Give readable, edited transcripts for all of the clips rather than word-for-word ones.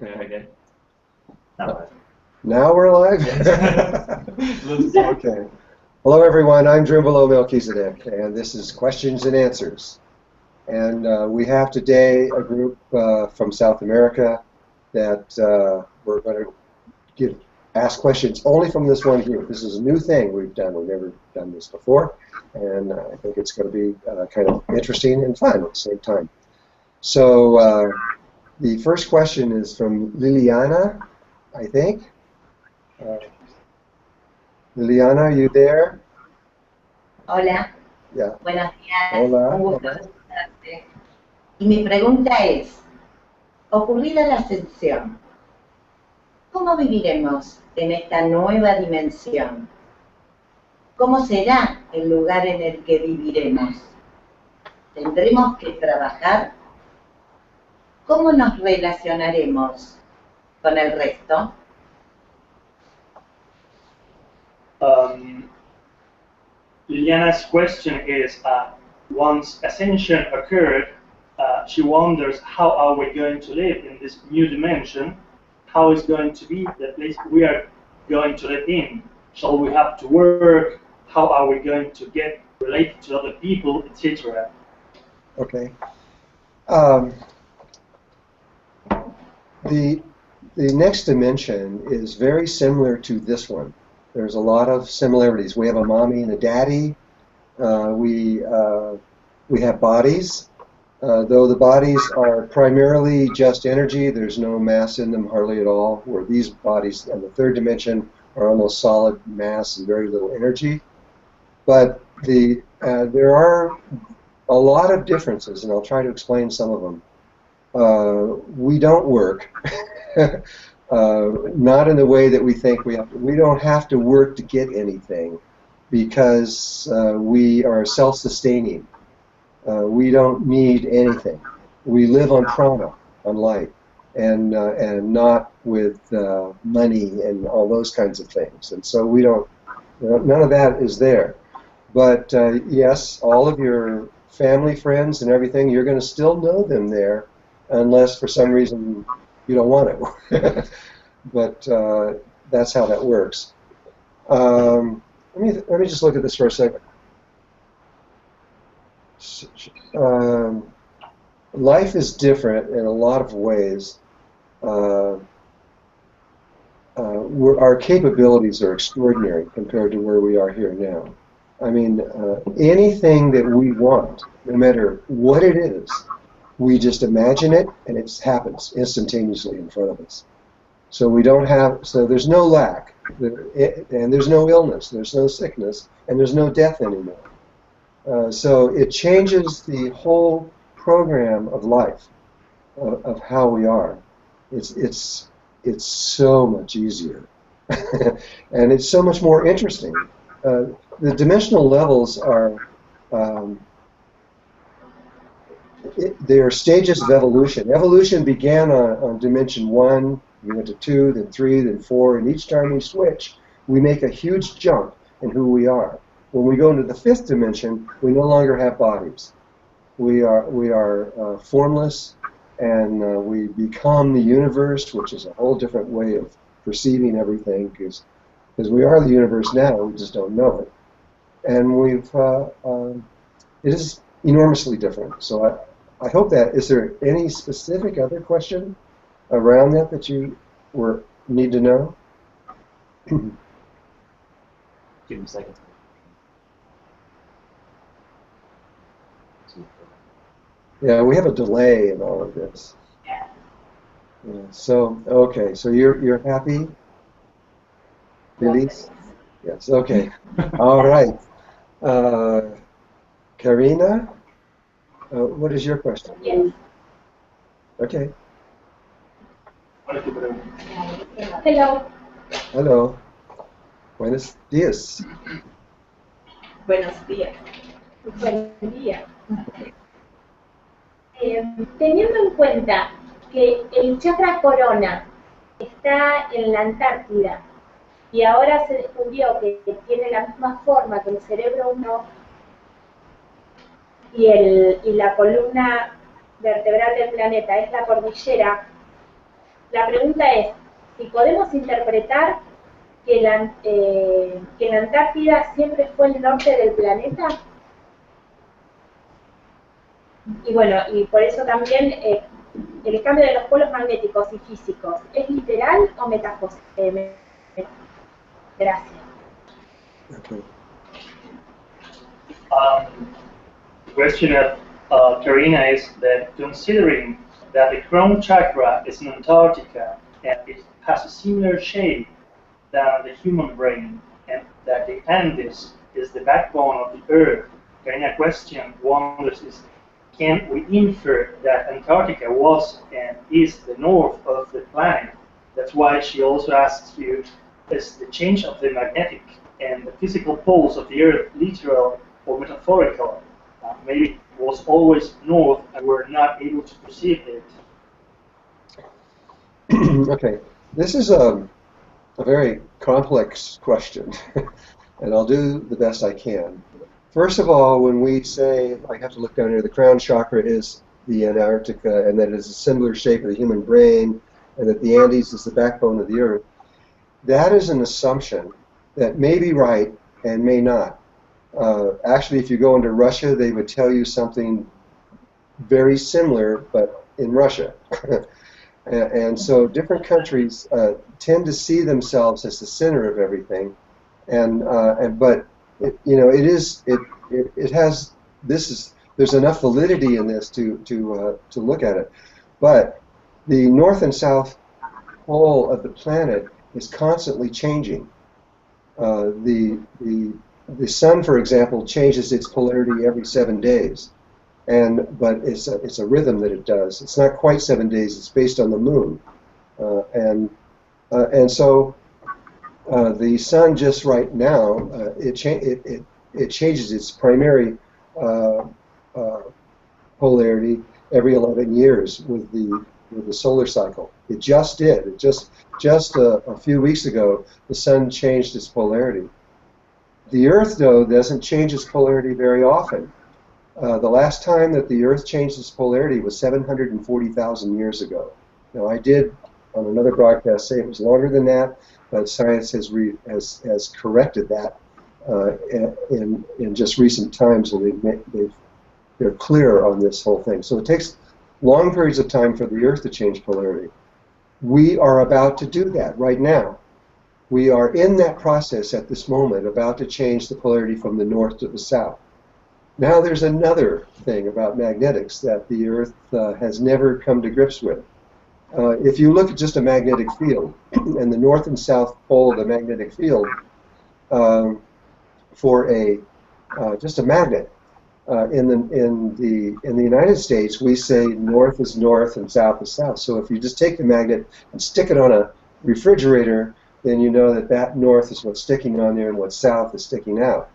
Okay. Now we're live? Okay. Hello everyone, I'm Drunvalo Mельхиседек, and this is Questions and Answers. And we have today a group from South America that we're going to ask questions only from this one group. This is a new thing we've done. We've never done this before, and I think it's going to be kind of interesting and fun at the same time. So the first question is from Liliana, I think. Liliana, are you there? Hola. Yeah. Buenos días. Hola. Un gusto saludarte. Y mi pregunta es, ocurrida la ascensión, ¿cómo viviremos en esta nueva dimensión? ¿Cómo será el lugar en el que viviremos? ¿Tendremos que trabajar? ¿Cómo nos relacionaremos con el resto? Liliana's question is, once ascension occurred, she wonders how are we going to live in this new dimension? How is going to be the place we are going to live in? Shall we have to work? How are we going to get related to other people, etc.? Okay. The next dimension is very similar to this one. There's a lot of similarities. We have a mommy and a daddy. We have bodies, though the bodies are primarily just energy. There's no mass in them hardly at all, where these bodies in the third dimension are almost solid mass and very little energy. But there are a lot of differences, and I'll try to explain some of them. We don't work. Not in the way that we think we have to. We don't have to work to get anything because we are self-sustaining. We don't need anything. We live on prana, on light, and not with money and all those kinds of things. And so we don't. None of that is there. But yes, all of your family, friends, and everything, you're going to still know them there, unless for some reason you don't want to. But that's how that works. Let me just look at this for a second. Life is different in a lot of ways. Our capabilities are extraordinary compared to where we are here now. I mean, anything that we want, no matter what it is, we just imagine it, and it happens instantaneously in front of us. So we don't have, so there's no lack, and there's no illness, there's no sickness, and there's no death anymore. So it changes the whole program of life, of how we are. It's so much easier, and it's so much more interesting. The dimensional levels are. They are stages of evolution. Evolution began on dimension 1, we went to 2, then 3, then 4, and each time we switch, we make a huge jump in who we are. When we go into the 5th dimension, we no longer have bodies. We are formless, and we become the universe, which is a whole different way of perceiving everything, because we are the universe now, we just don't know it. And it is enormously different. So I hope that, is there any specific other question around that you need to know? Give me a second. Yeah, we have a delay in all of this. Yeah, so, okay, so you're happy? Release? Yes, okay. All right. Karina? What is your question? Yes. Okay. Hello. Hello. Buenos días. Buenos días. Buen día. Teniendo en cuenta que el chakra corona está en la Antártida y ahora se descubrió que tiene la misma forma que el cerebro humano y la columna vertebral del planeta es la cordillera, la pregunta es, si podemos interpretar que la Antártida siempre fue el norte del planeta. Y bueno, y por eso también el cambio de los polos magnéticos y físicos, ¿es literal o metafórico? Gracias. Okay. The question of Karina is that considering that the crown chakra is in Antarctica and it has a similar shape than the human brain, and that the Andes is the backbone of the Earth, Karina question wonders is, can we infer that Antarctica was and is the north of the planet? That's why she also asks you, is the change of the magnetic and the physical poles of the Earth literal or metaphorical? Maybe it was always north and we're not able to perceive it. Okay, this is a very complex question, and I'll do the best I can. First of all, when we say, I have to look down here, the crown chakra is the Antarctica, and that it is a similar shape of the human brain, and that the Andes is the backbone of the Earth, that is an assumption that may be right and may not. Actually, if you go into Russia, they would tell you something very similar, but in Russia. And so different countries tend to see themselves as the center of everything, but there's enough validity in this to look at it. But the north and south pole of the planet is constantly changing. The sun, for example, changes its polarity every 7 days. But it's a rhythm that it does. It's not quite 7 days. It's based on the moon, and so the sun just right now it changes its primary polarity every 11 years with the solar cycle. It just did. It just a few weeks ago the sun changed its polarity. The Earth, though, doesn't change its polarity very often. The last time that the Earth changed its polarity was 740,000 years ago. Now, I did, on another broadcast, say it was longer than that, but science has corrected that in just recent times, and they're clear on this whole thing. So it takes long periods of time for the Earth to change polarity. We are about to do that right now. We are in that process at this moment, about to change the polarity from the north to the south. Now there's another thing about magnetics that the Earth has never come to grips with. If you look at just a magnetic field, and the north and south pole of the magnetic field for just a magnet, in the United States we say north is north and south is south. So if you just take the magnet and stick it on a refrigerator, then you know that north is what's sticking on there and what south is sticking out.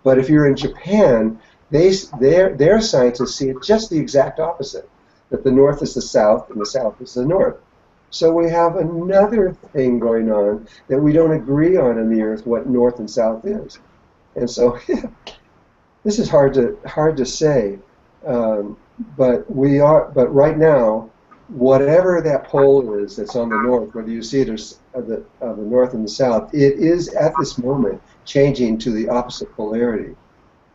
But if you're in Japan, their scientists see it just the exact opposite, that the north is the south and the south is the north. So we have another thing going on that we don't agree on in the Earth, what north and south is. And so this is hard to say, but right now, whatever that pole is that's on the north, whether you see it as the north and the south, it is at this moment changing to the opposite polarity.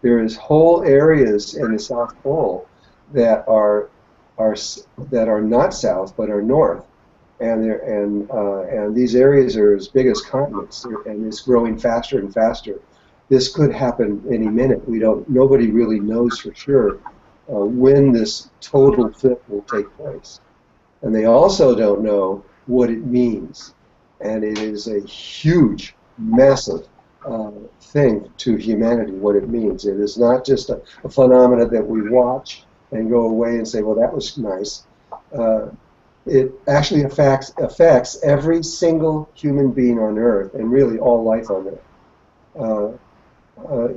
There is whole areas in the South Pole that are not south but are north, and these areas are as big as continents, and it's growing faster and faster. This could happen any minute. Nobody really knows for sure when this total flip will take place, and they also don't know what it means, and it is a huge, massive thing to humanity, what it means. It is not just a phenomena that we watch and go away and say, well, that was nice. It actually affects every single human being on Earth, and really all life on Earth.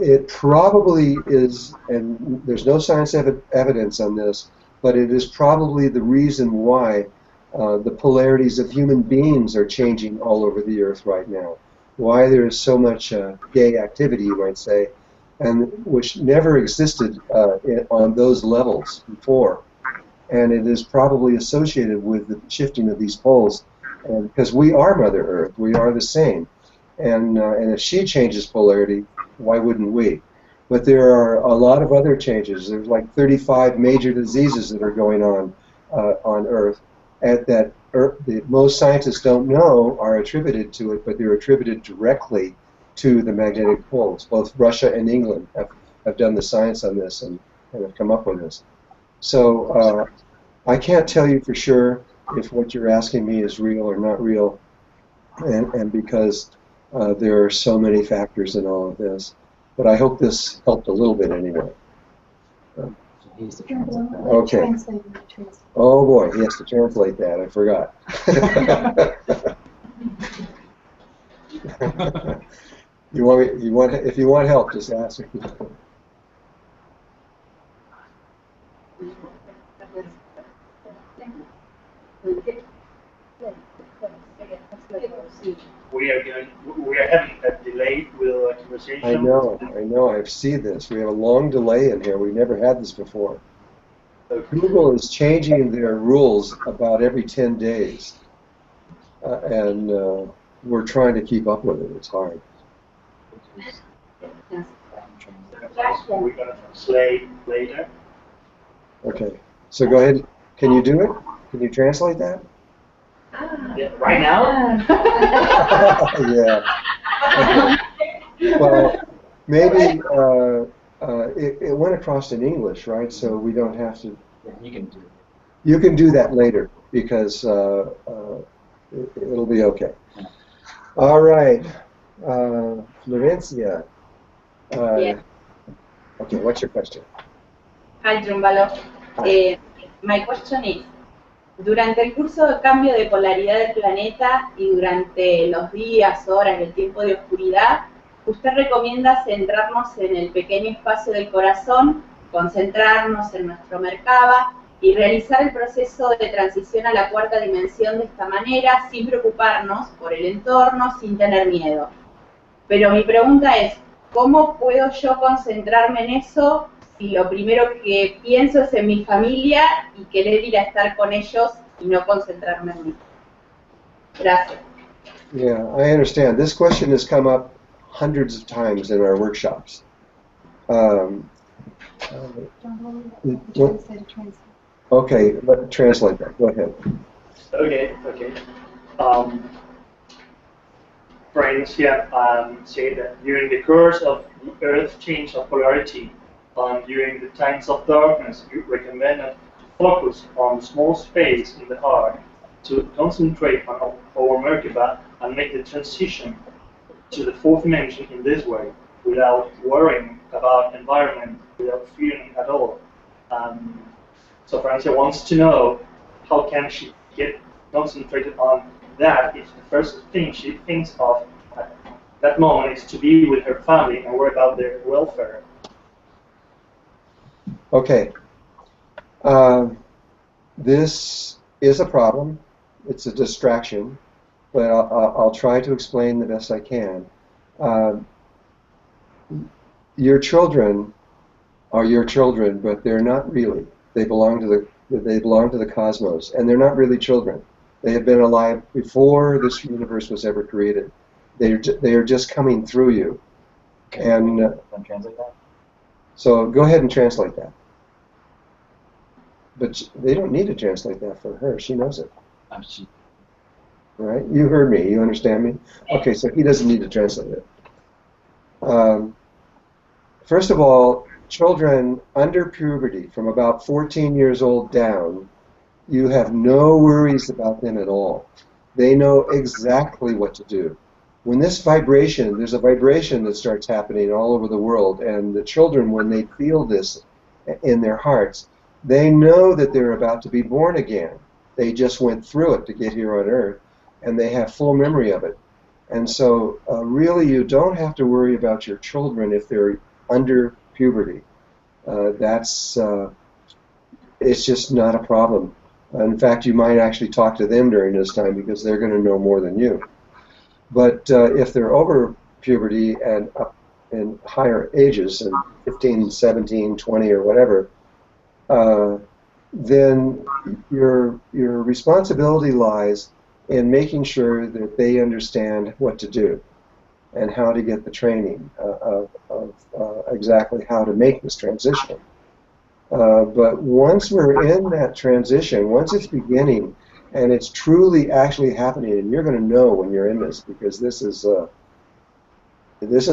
It probably is, and there's no science evidence on this, but it is probably the reason why the polarities of human beings are changing all over the Earth right now. Why there is so much gay activity, you might say, and which never existed on those levels before. And it is probably associated with the shifting of these poles and because we are Mother Earth, we are the same, and if she changes polarity, why wouldn't we? But there are a lot of other changes. There's like 35 major diseases that are going on Earth, that most scientists don't know are attributed to it, but they're attributed directly to the magnetic poles. Both Russia and England have done the science on this and have come up with this. So I can't tell you for sure if what you're asking me is real or not real, and because there are so many factors in all of this. But I hope this helped a little bit anyway. Okay. Oh boy, he has to translate that. I forgot. If you want help, just ask me. We are having a delay with our conversation. I know, I've seen this. We have a long delay in here. We've never had this before. Okay. Google is changing their rules about every 10 days. And we're trying to keep up with it. It's hard. We're going to translate later. Okay. So go ahead. Can you do it? Can you translate that? Yeah, right now? Yeah. Okay. Well, maybe it went across in English, right? So we don't have to. Yeah, you can do it. You can do that later because it'll be okay. All right, Florencia. Yeah. Okay, what's your question? Hi, Drumbalo. My question is, durante el curso de cambio de polaridad del planeta y durante los días, horas, el tiempo de oscuridad, usted recomienda centrarnos en el pequeño espacio del corazón, concentrarnos en nuestro Merkaba y realizar el proceso de transición a la cuarta dimensión de esta manera, sin preocuparnos por el entorno, sin tener miedo. Pero mi pregunta es, ¿cómo puedo yo concentrarme en eso si lo primero que pienso es en mi familia y querer ir a estar con ellos y no concentrarme en mí? Gracias. Yeah, I understand. This question has come up hundreds of times in our workshops. Okay, translate that. Go ahead. Okay. Friends here say that during the course of the Earth's change of polarity, during the times of darkness, you recommend to focus on the small space in the heart, to concentrate on our Merkaba and make the transition to the fourth dimension in this way, without worrying about environment, without fearing at all. So Francia wants to know how can she get concentrated on that if the first thing she thinks of at that moment is to be with her family and worry about their welfare. Okay. This is a problem. It's a distraction, but I'll try to explain the best I can. Your children are your children, but they're not really. They belong to the cosmos, and they're not really children. They have been alive before this universe was ever created. They are just coming through you. And translate that. So go ahead and translate that. But they don't need to translate that for her. She knows it. Right? You heard me. You understand me? Okay, so he doesn't need to translate it. First of all, children under puberty, from about 14 years old down, you have no worries about them at all. They know exactly what to do. When this vibration, there's a vibration that starts happening all over the world, and the children, when they feel this in their hearts, they know that they're about to be born again. They just went through it to get here on Earth, and they have full memory of it. And so really you don't have to worry about your children if they're under puberty. It's just not a problem. In fact, you might actually talk to them during this time because they're going to know more than you. But if they're over puberty and up in higher ages, and 15, 17, 20, or whatever, then your responsibility lies in making sure that they understand what to do and how to get the training of exactly how to make this transition. But once we're in that transition, once it's beginning and it's truly actually happening, and you're going to know when you're in this, because this is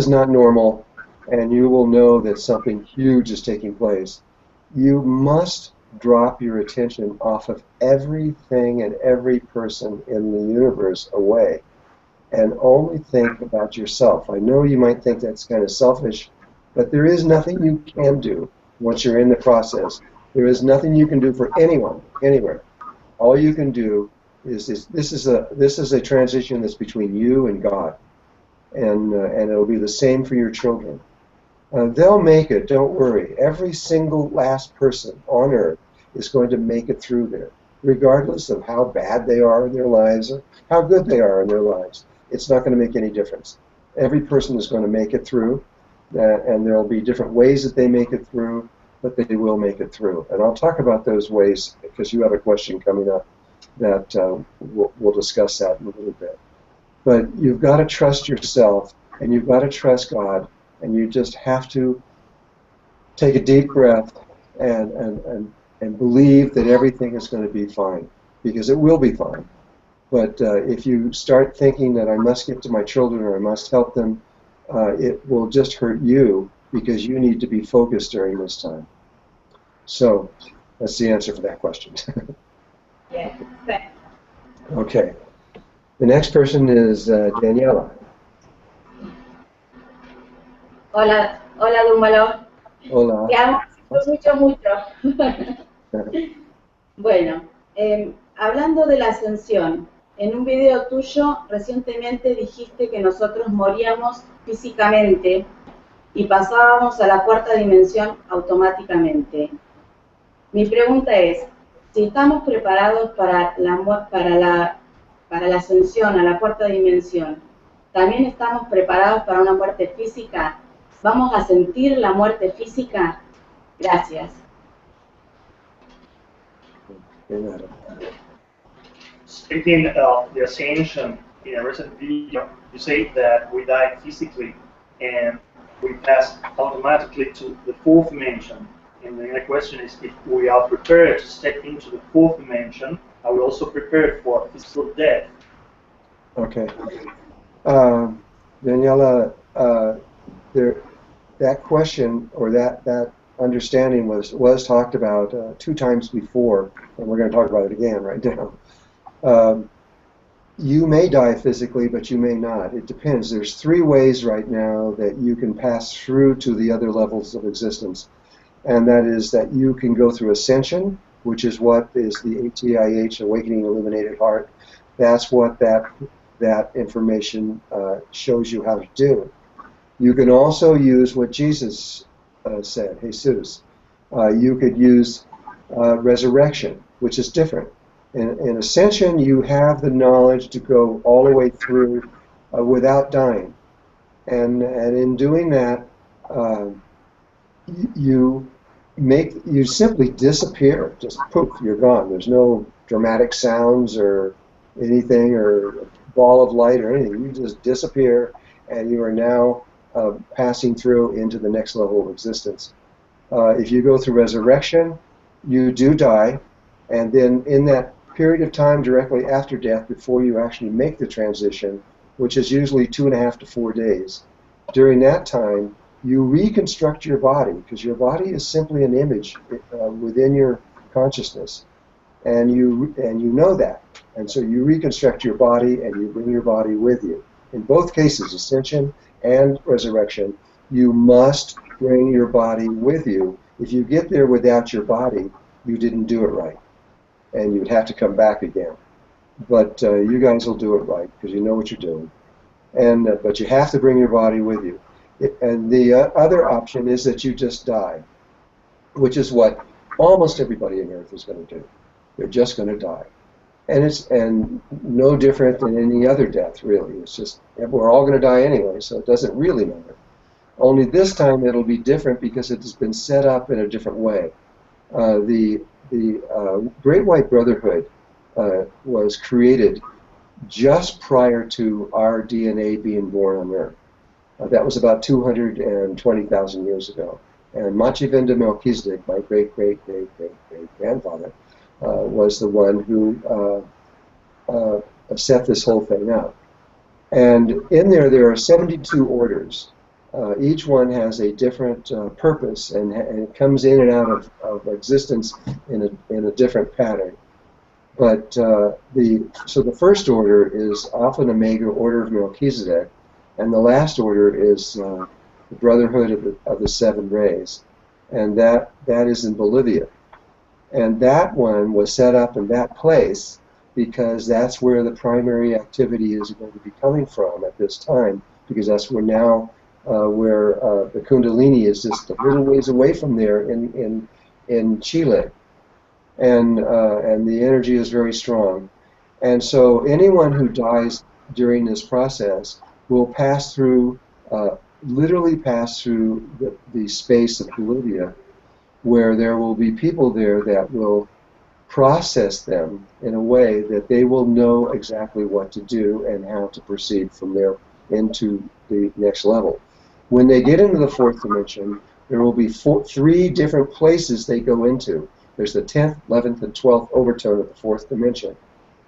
not normal, and you will know that something huge is taking place. You must drop your attention off of everything and every person in the universe away and only think about yourself. I know you might think that's kind of selfish, but there is nothing you can do once you're in the process. There is nothing you can do for anyone, anywhere. All you can do is this is a transition that's between you and God, and it'll be the same for your children. They'll make it, don't worry. Every single last person on earth is going to make it through there, regardless of how bad they are in their lives or how good they are in their lives. It's not going to make any difference. Every person is going to make it through, and there will be different ways that they make it through, but they will make it through. And I'll talk about those ways because you have a question coming up that we'll discuss that in a little bit. But you've got to trust yourself, and you've got to trust God, and you just have to take a deep breath and believe that everything is going to be fine, because it will be fine. But if you start thinking that I must get to my children or I must help them, it will just hurt you because you need to be focused during this time. So that's the answer for that question. Yes, thanks. Okay. The next person is Daniela. Hola, hola Drumbalo. Hola. Te amo mucho. Bueno, hablando de la ascensión, en un video tuyo recientemente dijiste que nosotros moríamos físicamente y pasábamos a la cuarta dimensión automáticamente. Mi pregunta es, si estamos preparados para la ascensión a la cuarta dimensión, ¿también estamos preparados para una muerte física? ¿Vamos a sentir la muerte física? Gracias. Speaking of the ascension, in a recent video, you say that we die physically and we pass automatically to the fourth dimension. And then the question is if we are prepared to step into the fourth dimension, are we also prepared for physical death? Okay. Daniela, that question or that understanding was talked about 2 times before, and we're going to talk about it again right now. You may die physically, but you may not. It depends. There's 3 ways right now that you can pass through to the other levels of existence, and that is that you can go through ascension, which is what is the ATIH, Awakening Illuminated Heart. That's what that information shows you how to do. You can also use what Jesus said, Jesus. You could use resurrection, which is different. In ascension, you have the knowledge to go all the way through without dying. And in doing that, you simply disappear. Just poof, you're gone. There's no dramatic sounds or anything or ball of light or anything. You just disappear, and you are now passing through into the next level of existence. If you go through resurrection, you do die, and then in that period of time directly after death, before you actually make the transition, which is usually 2.5 to 4 days, during that time, you reconstruct your body, because your body is simply an image within your consciousness, and you know that, and so you reconstruct your body and you bring your body with you. In both cases, ascension and resurrection, you must bring your body with you. If you get there without your body, you didn't do it right, and you'd have to come back again. But you guys will do it right because you know what you're doing. And but you have to bring your body with you. And the other option is that you just die, which is what almost everybody on Earth is going to do. They're just going to die, and it's no different than any other death, really. It's just we're all going to die anyway, so it doesn't really matter. Only this time it'll be different because it has been set up in a different way. The Great White Brotherhood was created just prior to our DNA being born on Earth. That was about 220,000 years ago. And Ediniah Melchizedek, my great-great-great-great-great-grandfather, was the one who set this whole thing up. And in there are 72 orders. Each one has a different purpose, and it comes in and out of existence in a different pattern. But so the first order is Alpha and Omega, Order of Melchizedek, and the last order is the Brotherhood of the Seven Rays, and that is in Bolivia. And that one was set up in that place because that's where the primary activity is going to be coming from at this time, because that's where now the Kundalini is just a little ways away from there in Chile, and the energy is very strong. And so anyone who dies during this process will pass through, literally pass through the space of Bolivia, where there will be people there that will process them in a way that they will know exactly what to do and how to proceed from there into the next level. When they get into the fourth dimension, there will be three different places they go into. There's the 10th, 11th, and 12th overtone of the fourth dimension.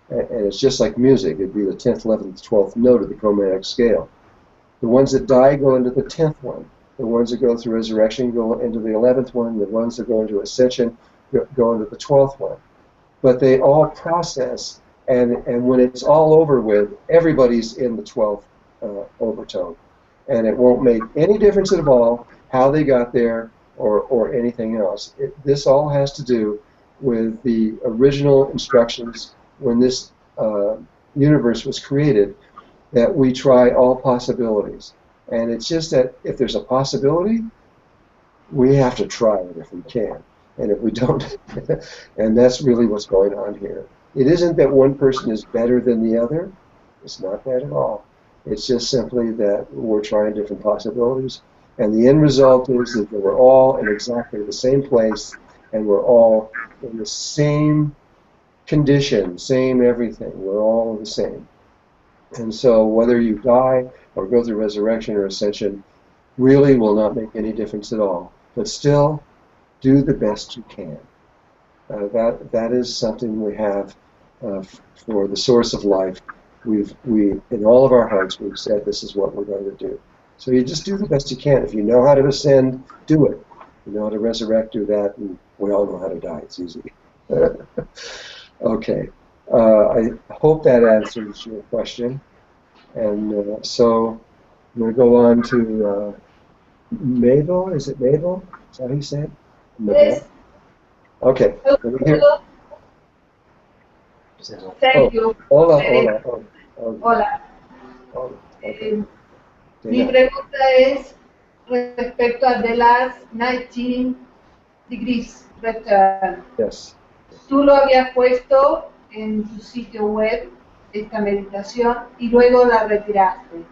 And it's just like music. It'd be the 10th, 11th, 12th note of the chromatic scale. The ones that die go into the 10th one. The ones that go through resurrection go into the 11th one. The ones that go into ascension go into the 12th one. But they all process, and when it's all over with, everybody's in the 12th overtone. And it won't make any difference at all how they got there or anything else. This all has to do with the original instructions when this universe was created, that we try all possibilities. And it's just that if there's a possibility, we have to try it if we can. And if we don't, and that's really what's going on here. It isn't that one person is better than the other. It's not that at all. It's just simply that we're trying different possibilities. And the end result is that we're all in exactly the same place, and we're all in the same condition, same everything. We're all the same. And so whether you die or go through resurrection or ascension really will not make any difference at all. But still, do the best you can. That is something we have for the source of life. We in all of our hearts, we've said this is what we're going to do. So you just do the best you can. If you know how to ascend, do it. If you know how to resurrect, do that. And we all know how to die. It's easy. Okay. I hope that answers your question. And so I'm going to go on to Mabel. Is it Mabel? Is that how you say it? Yes. Okay. Let me hear. Thank you. Hola. Hola. Okay. Mi pregunta es respecto a the last 19 degrees return. Yes. Tú lo habías puesto en tu sitio web, esta meditación, y luego la retiraste.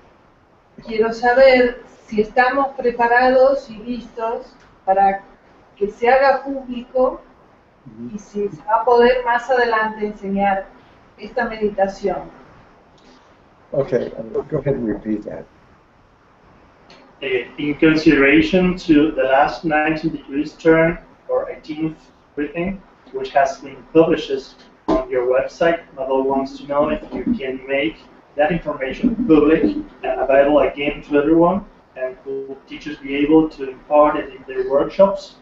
Quiero saber si estamos preparados y listos para que se haga público y si se va a poder más adelante enseñar esta meditación. Okay, go ahead and repeat that. In consideration to the last 19 degrees turn or 18th breathing, which has been published on your website, Mabel wants to know if you can make that information public and available again to everyone, and will teachers be able to impart it in their workshops?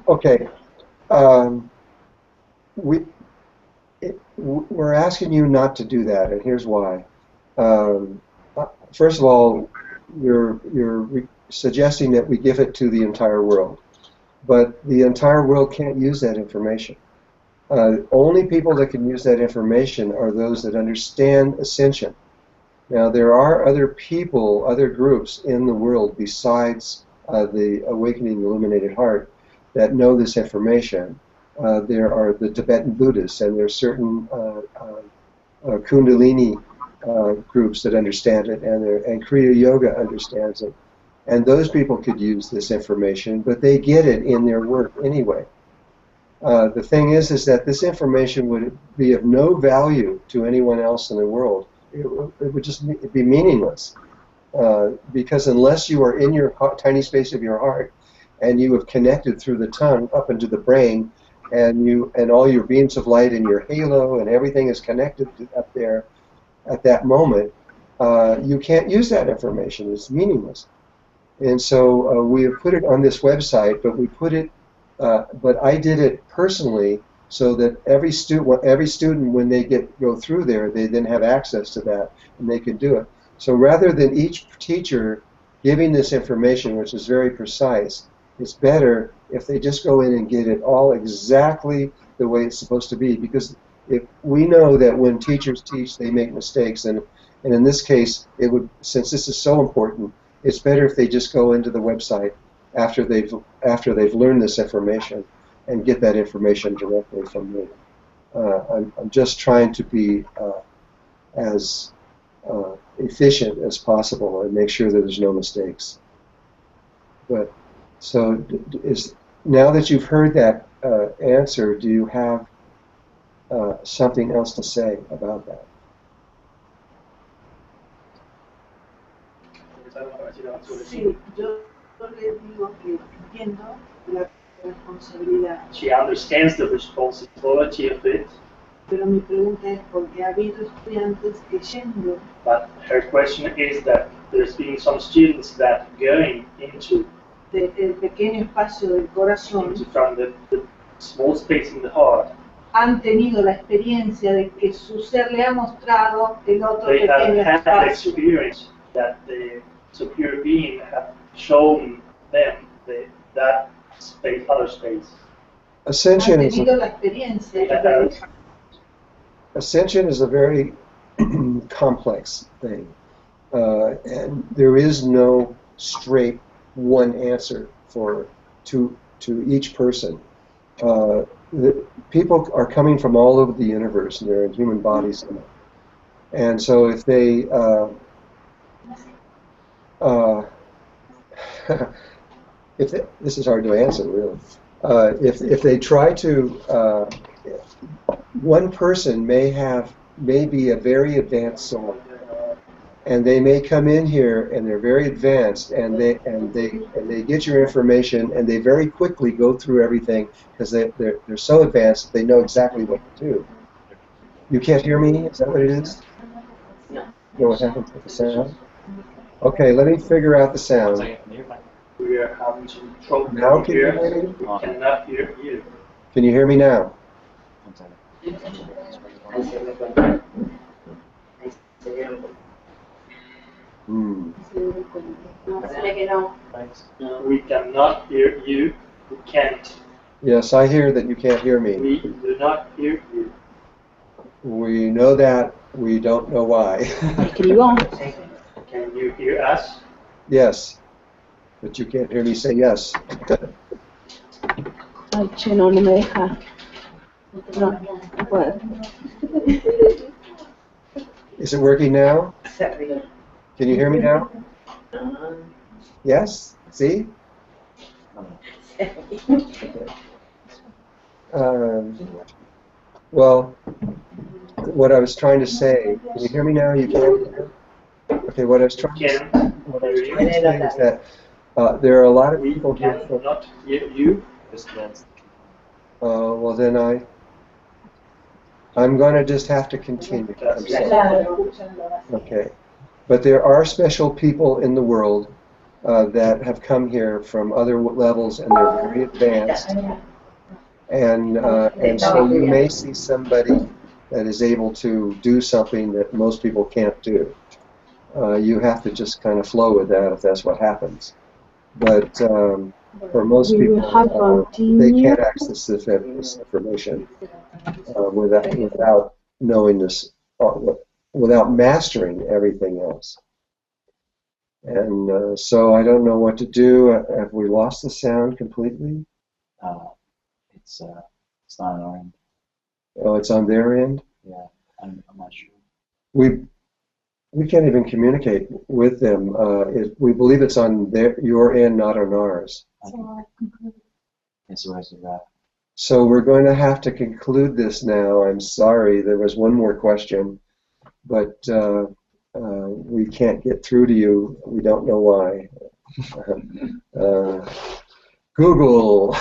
Okay. We're asking you not to do that, and here's why. First of all, you're suggesting that we give it to the entire world, but the entire world can't use that information. Only people that can use that information are those that understand ascension. Now, there are other people, other groups in the world besides the Awakening Illuminated Heart that know this information. There are the Tibetan Buddhists, and there are certain Kundalini groups that understand it, and Kriya Yoga understands it. And those people could use this information, but they get it in their work anyway. The thing is that this information would be of no value to anyone else in the world. It would just be meaningless. Because unless you are in your tiny space of your heart and you have connected through the tongue up into the brain, and all your beams of light and your halo and everything is connected up there at that moment, you can't use that information. It's meaningless. And so we have put it on this website, but we put it, but I did it personally so that every student when they go through there, they then have access to that and they can do it. So rather than each teacher giving this information, which is very precise, it's better if they just go in and get it all exactly the way it's supposed to be. Because if we know that when teachers teach, they make mistakes, and in this case, since this is so important, it's better if they just go into the website after they've learned this information and get that information directly from me. I'm just trying to be as efficient as possible and make sure that there's no mistakes. But so now that you've heard that answer, do you have something else to say about that? Sí, yo le digo que entiendo la responsabilidad. She understands the responsibility of it, Pero mi pregunta es porque ha habido estudiantes que yendo but her question is that there's been some students that going into del pequeño espacio del corazón from the small space in the heart, han tenido la experiencia de que su ser le ha mostrado el otro they have pequeño had the espacio. experience that the superior being have shown them that space, other space. Ascension Han is tenido la experiencia de Ascension is a very complex thing, and there is no straight one answer to each person. People are coming from all over the universe, and they're in human bodies, and so if they this is hard to answer, really. If they try to, one person may be a very advanced soul, and they may come in here and they're very advanced, and they get your information, and they very quickly go through everything because they're so advanced they know exactly what to do. You can't hear me? Is that what it is? No. You know what happens with the sound? Okay, let me figure out the sound. We are having some trouble Now can you here. hear me? We cannot hear you. Can you hear me now? Hmm. We cannot hear you. We can't. Yes, I hear that you can't hear me. We do not hear you. We know that. We don't know why. Can you hear us? Yes, but you can't hear me say yes. Ay, che, no me deja. No, no puedo. Is it working now? Can you hear me now? Yes? See? Well, what I was trying to say, can you hear me now? You can't? Okay, what I was trying to say is that there are a lot of We people here. cannot hear you. Well, then I'm going to just have to continue. I'm sorry. Okay. But there are special people in the world that have come here from other levels, and they're very advanced. And so you may see somebody that is able to do something that most people can't do. You have to just kind of flow with that if that's what happens. But for most people, they can't access this information without knowing this, without mastering everything else. And so I don't know what to do. Have we lost the sound completely? It's not on our end. Oh, it's on their end? Yeah, I'm not sure. We can't even communicate with them. We believe it's on your end, not on ours. It's the rest of that. So we're going to have to conclude this now. I'm sorry, there was one more question, but we can't get through to you. We don't know why. Google.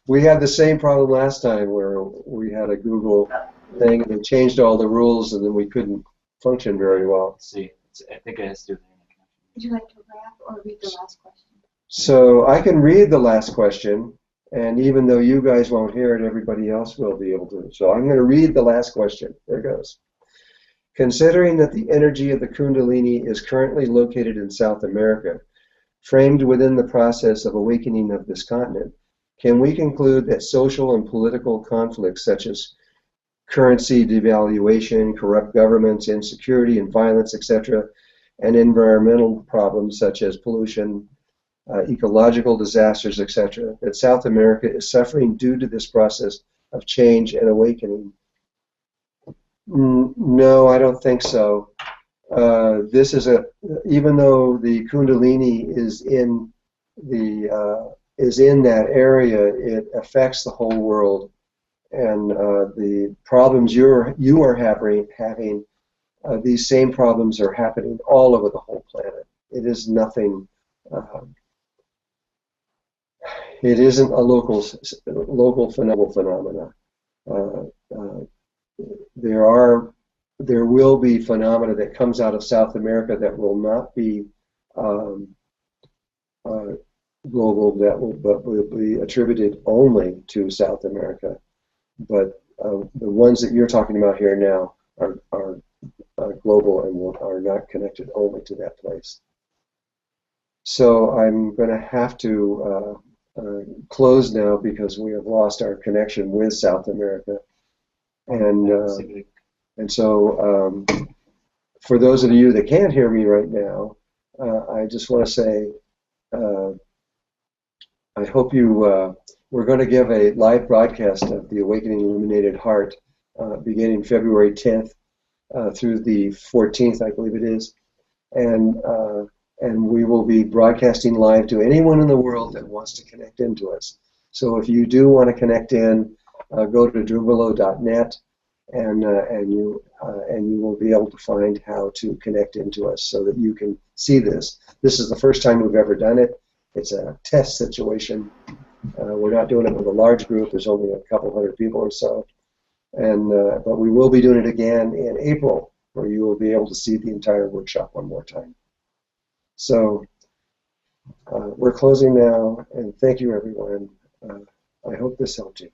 We had the same problem last time where we had a Google thing and they changed all the rules and then we couldn't function very well. Let's see. I think it has to do with the internet connection. Would you like to wrap or read the last question? So I can read the last question, and even though you guys won't hear it, everybody else will be able to. So I'm going to read the last question. There goes. Considering that the energy of the Kundalini is currently located in South America, framed within the process of awakening of this continent, can we conclude that social and political conflicts such as currency devaluation, corrupt governments, insecurity and violence, etc., and environmental problems such as pollution, ecological disasters, etc., that South America is suffering due to this process of change and awakening? No, I don't think so. This is even though the Kundalini is in that area, it affects the whole world, and the problems you are having, these same problems are happening all over the whole planet. It is nothing. It isn't a local phenomena. There will be phenomena that comes out of South America that will not be global, but will be attributed only to South America. But the ones that you're talking about here now are global and are not connected only to that place. So I'm going to have to close now because we have lost our connection with South America. And so for those of you that can't hear me right now, I just want to say I hope you, we're going to give a live broadcast of the Awakening Illuminated Heart beginning February 10th through the 14th, I believe it is. And we will be broadcasting live to anyone in the world that wants to connect into us. So if you do want to connect in, go to drumbalo.net and you will be able to find how to connect into us so that you can see this. This is the first time we've ever done it. It's a test situation. We're not doing it with a large group. There's only a couple hundred people or so. But we will be doing it again in April, where you will be able to see the entire workshop one more time. So we're closing now, and thank you, everyone. I hope this helped you.